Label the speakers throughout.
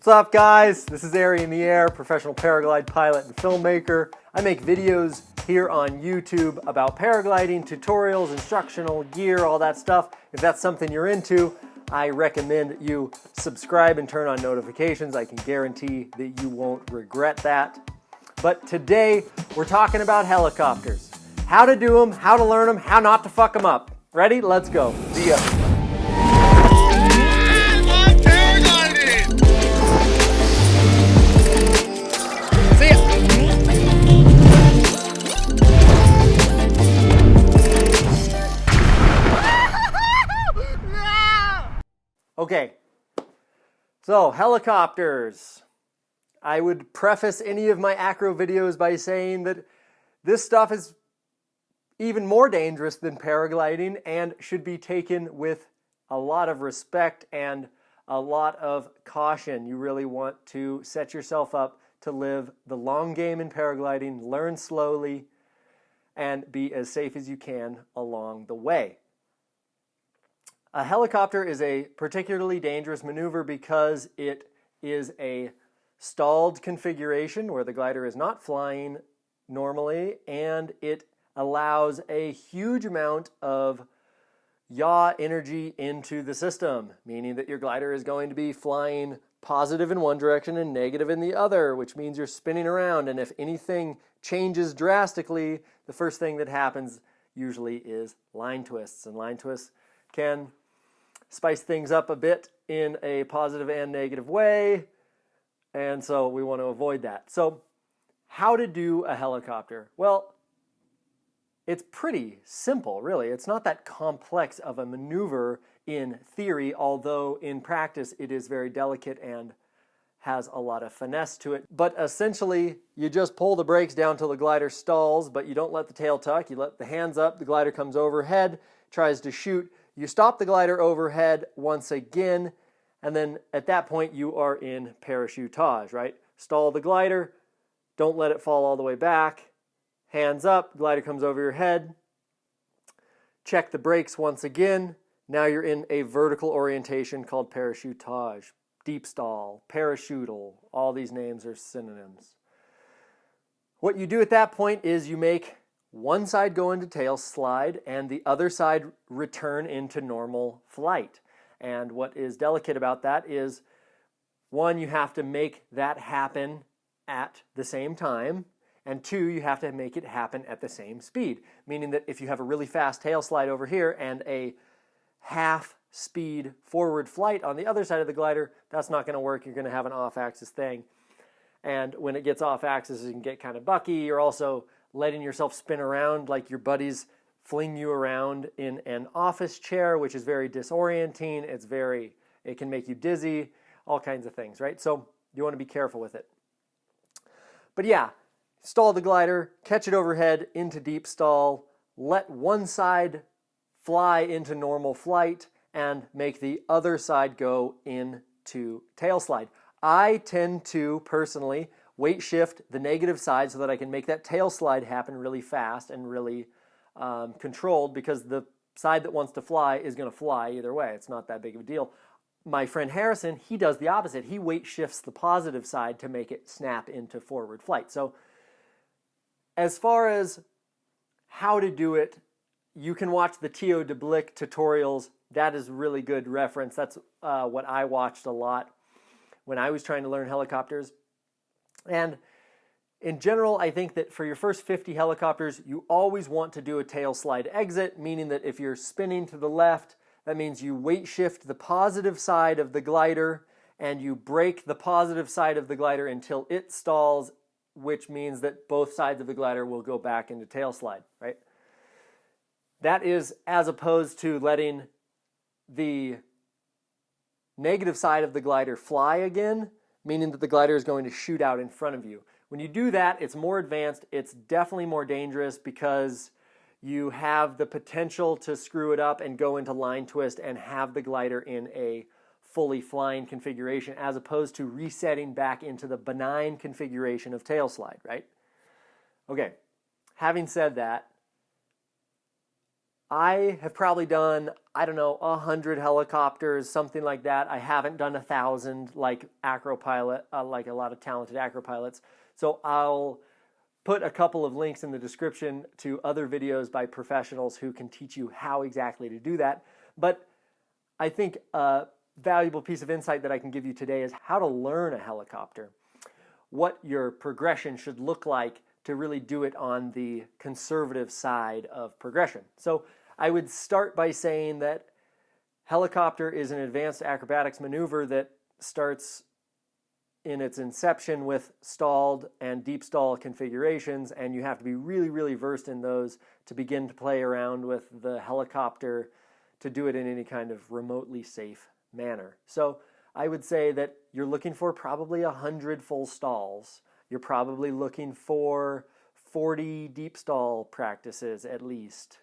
Speaker 1: What's up, guys? This is Ari in the Air, professional paraglide pilot and filmmaker. I make videos here on YouTube about paragliding, tutorials, instructional gear, all that stuff. If that's something you're into, I recommend you subscribe and turn on notifications. I can guarantee that you won't regret that. But today, we're talking about helicopters. How to do them, how to learn them, how not to fuck them up. Ready? Let's go. See ya. Okay, so helicopters. I would preface any of my acro videos by saying that this stuff is even more dangerous than paragliding and should be taken with a lot of respect and a lot of caution. You really want to set yourself up to live the long game in paragliding, learn slowly, and be as safe as you can along the way. A helicopter is a particularly dangerous maneuver because it is a stalled configuration where the glider is not flying normally, and it allows a huge amount of yaw energy into the system, meaning that your glider is going to be flying positive in one direction and negative in the other, which means you're spinning around, and if anything changes drastically, the first thing that happens usually is line twists, and line twists can spice things up a bit in a positive and negative way, and so we want to avoid that. So how to do a helicopter? Well, it's pretty simple, really. It's not that complex of a maneuver in theory, although in practice it is very delicate and has a lot of finesse to it. But essentially, you just pull the brakes down till the glider stalls, but you don't let the tail tuck. You let the hands up, the glider comes overhead, tries to shoot. You stop the glider overhead once again, and then at that point you are in parachutage, right? Stall the glider, don't let it fall all the way back, hands up, glider comes over your head, check the brakes once again, now you're in a vertical orientation called parachutage, deep stall, parachutal, all these names are synonyms. What you do at that point is you make one side go into tail slide and the other side return into normal flight. And what is delicate about that is, one, you have to make that happen at the same time, and two, you have to make it happen at the same speed. Meaning that if you have a really fast tail slide over here and a half speed forward flight on the other side of the glider, that's not going to work. You're going to have an off-axis thing. And when it gets off-axis, it can get kind of bucky. You're also letting yourself spin around like your buddies fling you around in an office chair, which is very disorienting. It can make you dizzy, all kinds of things, right? So you want to be careful with it. But yeah, stall the glider, catch it overhead into deep stall, let one side fly into normal flight, and make the other side go into tail slide. I tend to, personally, weight shift the negative side so that I can make that tail slide happen really fast and really controlled, because the side that wants to fly is going to fly either way. It's not that big of a deal. My friend Harrison, he does the opposite. He weight shifts the positive side to make it snap into forward flight. So as far as how to do it, you can watch the T.O. DeBlick tutorials. That is really good reference. That's what I watched a lot when I was trying to learn helicopters. And in general, I think that for your first 50 helicopters, you always want to do a tail slide exit, meaning that if you're spinning to the left, that means you weight shift the positive side of the glider and you brake the positive side of the glider until it stalls, which means that both sides of the glider will go back into tail slide, right? That is as opposed to letting the negative side of the glider fly again, meaning that the glider is going to shoot out in front of you. When you do that, it's more advanced. It's definitely more dangerous because you have the potential to screw it up and go into line twist and have the glider in a fully flying configuration, as opposed to resetting back into the benign configuration of tail slide, right? Okay, having said that, I have probably done, I don't know, 100 helicopters, something like that. I haven't done 1,000 like acropilot, like a lot of talented acropilots. So I'll put a couple of links in the description to other videos by professionals who can teach you how exactly to do that. But I think a valuable piece of insight that I can give you today is how to learn a helicopter, what your progression should look like to really do it on the conservative side of progression. So I would start by saying that helicopter is an advanced acrobatics maneuver that starts in its inception with stalled and deep stall configurations, and you have to be really, really versed in those to begin to play around with the helicopter to do it in any kind of remotely safe manner. So I would say that you're looking for probably 100 full stalls. You're probably looking for 40 deep stall practices at least.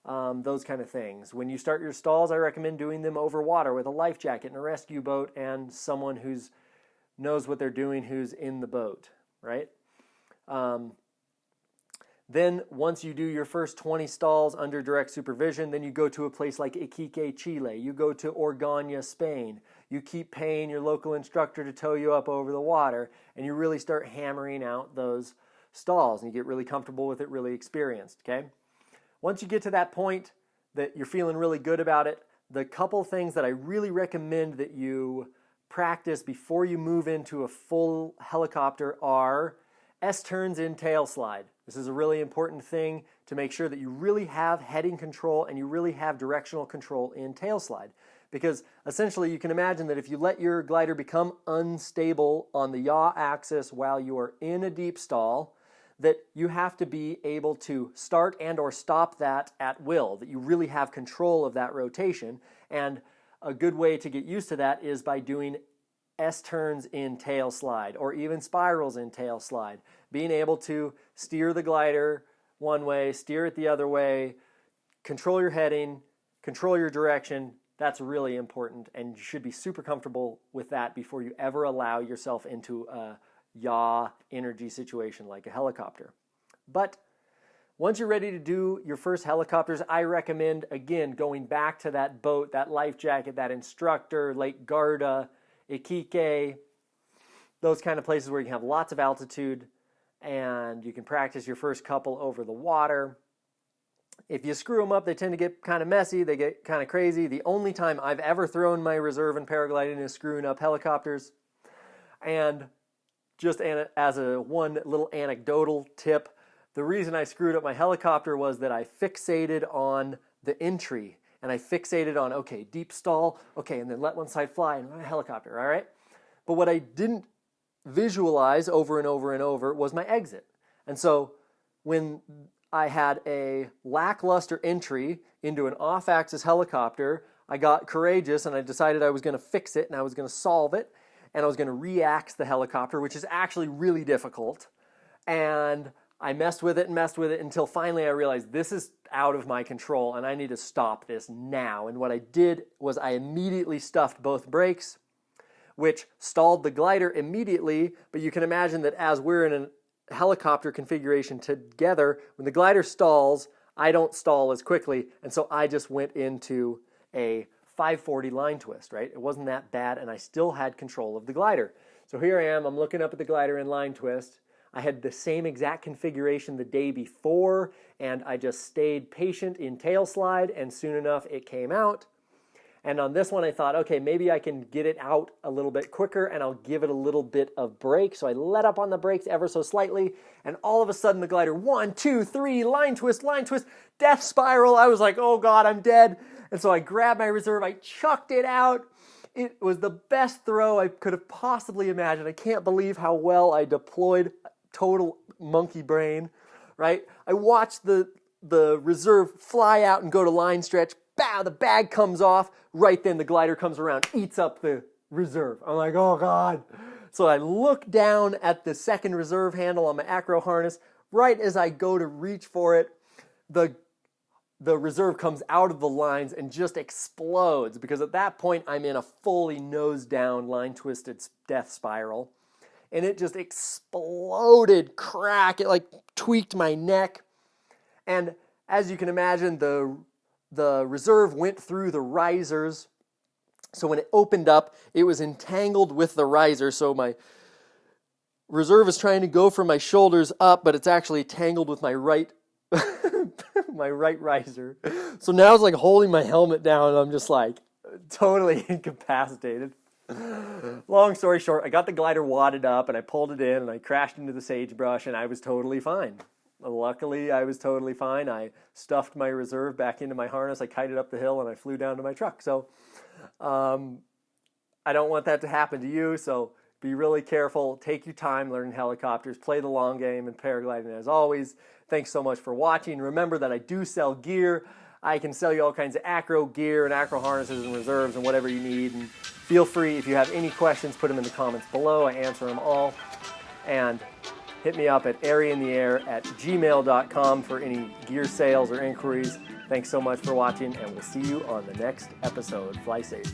Speaker 1: Those kind of things. When you start your stalls, I recommend doing them over water with a life jacket and a rescue boat and someone who knows what they're doing who's in the boat, right? Then once you do your first 20 stalls under direct supervision, then you go to a place like Iquique, Chile. You go to Organa, Spain. You keep paying your local instructor to tow you up over the water, and you really start hammering out those stalls, and you get really comfortable with it, really experienced, okay? Once you get to that point that you're feeling really good about it, the couple things that I really recommend that you practice before you move into a full helicopter are S-turns in tailslide. This is a really important thing to make sure that you really have heading control and you really have directional control in tailslide. Because essentially you can imagine that if you let your glider become unstable on the yaw axis while you are in a deep stall, that you have to be able to start and or stop that at will, that you really have control of that rotation. And a good way to get used to that is by doing S-turns in tailslide or even spirals in tailslide. Being able to steer the glider one way, steer it the other way, control your heading, control your direction. That's really important, and you should be super comfortable with that before you ever allow yourself into a yaw energy situation like a helicopter. But once you're ready to do your first helicopters, I recommend, again, going back to that boat, that life jacket, that instructor, Lake Garda, Iquique, those kind of places where you can have lots of altitude and you can practice your first couple over the water. If you screw them up, they tend to get kind of messy, they get kind of crazy. The only time I've ever thrown my reserve in paragliding is screwing up helicopters. And just as a one little anecdotal tip, the reason I screwed up my helicopter was that I fixated on the entry. And I fixated on, okay, deep stall, okay, and then let one side fly, and helicopter, all right? But what I didn't visualize over and over and over was my exit. And so when I had a lackluster entry into an off-axis helicopter, I got courageous and I decided I was going to fix it and I was going to solve it. And I was going to re-axe the helicopter, which is actually really difficult. And I messed with it until finally I realized this is out of my control and I need to stop this now. And what I did was I immediately stuffed both brakes, which stalled the glider immediately. But you can imagine that as we're in a helicopter configuration together, when the glider stalls, I don't stall as quickly. And so I just went into a 540 line twist, right? It wasn't that bad, and I still had control of the glider. So here I am, I'm looking up at the glider in line twist. I had the same exact configuration the day before, and I just stayed patient in tailslide, and soon enough it came out. And on this one I thought, okay, maybe I can get it out a little bit quicker, and I'll give it a little bit of brake. So I let up on the brakes ever so slightly, and all of a sudden the glider, 1, 2, 3, line twist, death spiral. I was like, oh God, I'm dead. And so I grabbed my reserve, I chucked it out. It was the best throw I could have possibly imagined. I can't believe how well I deployed, total monkey brain, right? I watched the reserve fly out and go to line stretch. Bow, the bag comes off. Right then the glider comes around, eats up the reserve. I'm like, oh God. So I look down at the second reserve handle on my acro harness. Right as I go to reach for it, the reserve comes out of the lines and just explodes, because at that point I'm in a fully nose down line twisted death spiral, and it just exploded, crack. It like tweaked my neck, and as you can imagine, the the reserve went through the risers. So when it opened up, it was entangled with the riser. So my reserve is trying to go from my shoulders up, but it's actually tangled with my right my right riser. So now it's like holding my helmet down, and I'm just like totally incapacitated. Long story short, I got the glider wadded up, and I pulled it in, and I crashed into the sagebrush, and I was totally fine. Luckily, I was totally fine. I stuffed my reserve back into my harness, I kited up the hill, and I flew down to my truck. So I don't want that to happen to you, so be really careful. Take your time learning helicopters. Play the long game and paragliding as always. Thanks so much for watching. Remember that I do sell gear. I can sell you all kinds of acro gear and acro harnesses and reserves and whatever you need. And feel free, if you have any questions, put them in the comments below. I answer them all. And hit me up at airyintheair@gmail.com for any gear sales or inquiries. Thanks so much for watching, and we'll see you on the next episode. Fly safe.